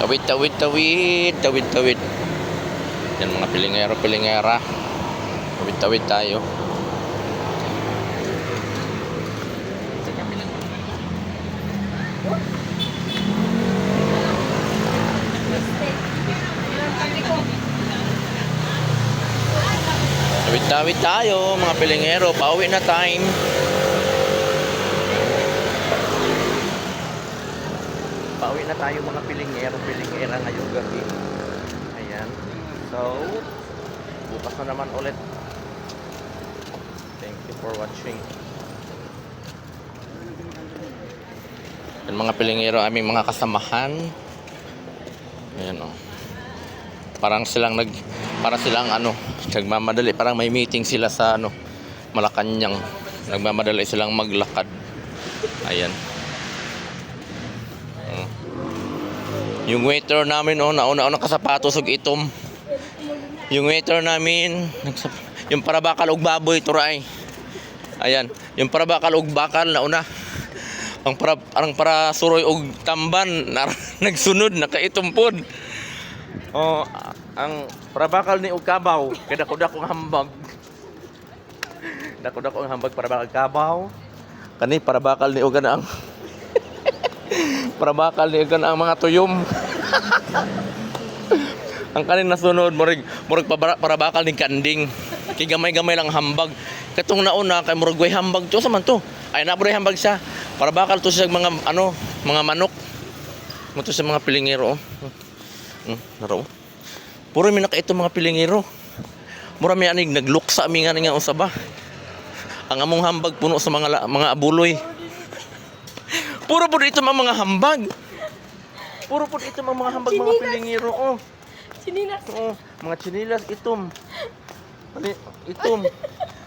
Tawid, tawid, tawid. Tawid, tawid. Yan mga pilingero, pilingera. Tawid, tawid tayo. Tawid-tawid tayo mga pilingero, pauwi na time. Pauwi na tayo mga pilingero, pilingera ngayong gabi. Ayan. So, bukas na naman ulit. Thank you for watching. Yan mga pilingero, aming mga kasamahan. Ayan o. Para silang nagmamadali, parang may meeting sila sa Malacanang. Nagmamadali silang maglakad. Ayan. Yung waiter namin nauna nakasapatos ug itom. Yung waiter namin yung parabakal ug baboy turay. Ayan, yung parabakal ug bakal nauna. Ang para suroy ug tamban nagsunod nakaitom pod. Ang parabakal ni Ukabaw, kadako-dako ang hambag. Dako-dako ang hambag parabakal kabaw. Kani parabakal ni Ugan ang parabakal ni Ugan ang mga tuyom. Ang kanin nasunod murag parabakal ni Kanding. Kay gamay-gamay lang hambag. Katong nauna kay murag way hambag to sa man to. Ay naburay hambag siya. Parabakal to sa mga mga manok. Mo to sa mga pilingero. Naro. Puro mi naka ito mga pilingero. Mura mi anig nagluksa mi nga usaba. Ang among hambag puno sa mga abuloy. Puro po ito mga hambag. Puro po ito mga hambag mga pilingero. Chinilas. Mga chinilas itom. Itom.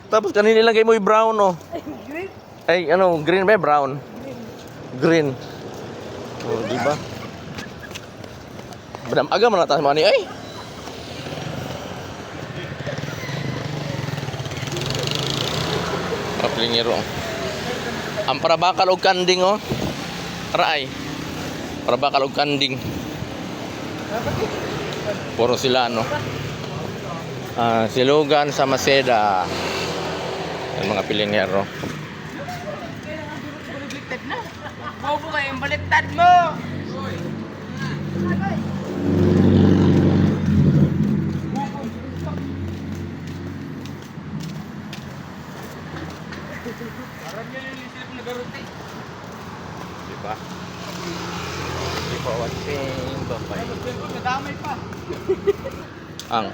Tapos kanina nilagay mo yung brown Green. Ay green ba brown? Green. Di ba? Badam aga man natas mani ay. Pilingero. Ang parabakal og kanding Raay. Parabakal og kanding. Puro sila silugan sa Maseda. Ang mga pilingero. Baliktad na. Bobo kayo yung baliktad mo. Parang nyo yung silip na garuti. Diba? Diba watching babay. Nadamay pa. Ang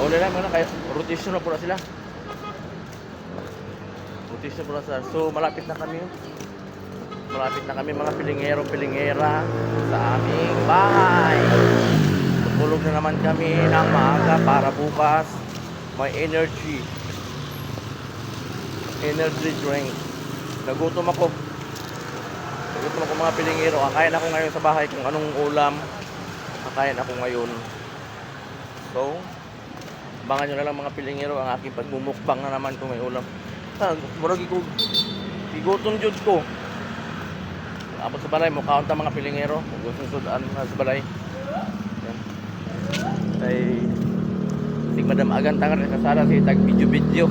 na lang kayo. Rotation na pula sila. Rotation pula sila. So malapit na kami. Malapit na kami mga pilingero, pilingera sa aming bahay. Tulog na naman kami ng maaga para bukas may energy drink. Nagutom ako mga pilingero. Kakain ako ngayon sa bahay kung anong ulam. Kakain ako ngayon. So abangan nyo na lang mga pilingero ang aking pagmumukbang na naman kung may ulam. Murag ko igutom jud ko. Apos sa balay mo kaunta mga pilingero. Gusto sudan sa balay. Ay sig madam agan tangan sa sala si tag video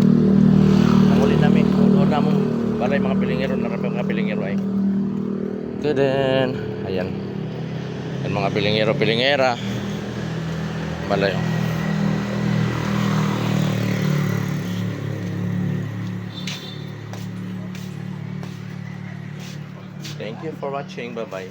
nanguli nami doon namong balay mga pilingero mga pilingero ay good then ayan mga pilingero pilingera balay thank you for watching bye bye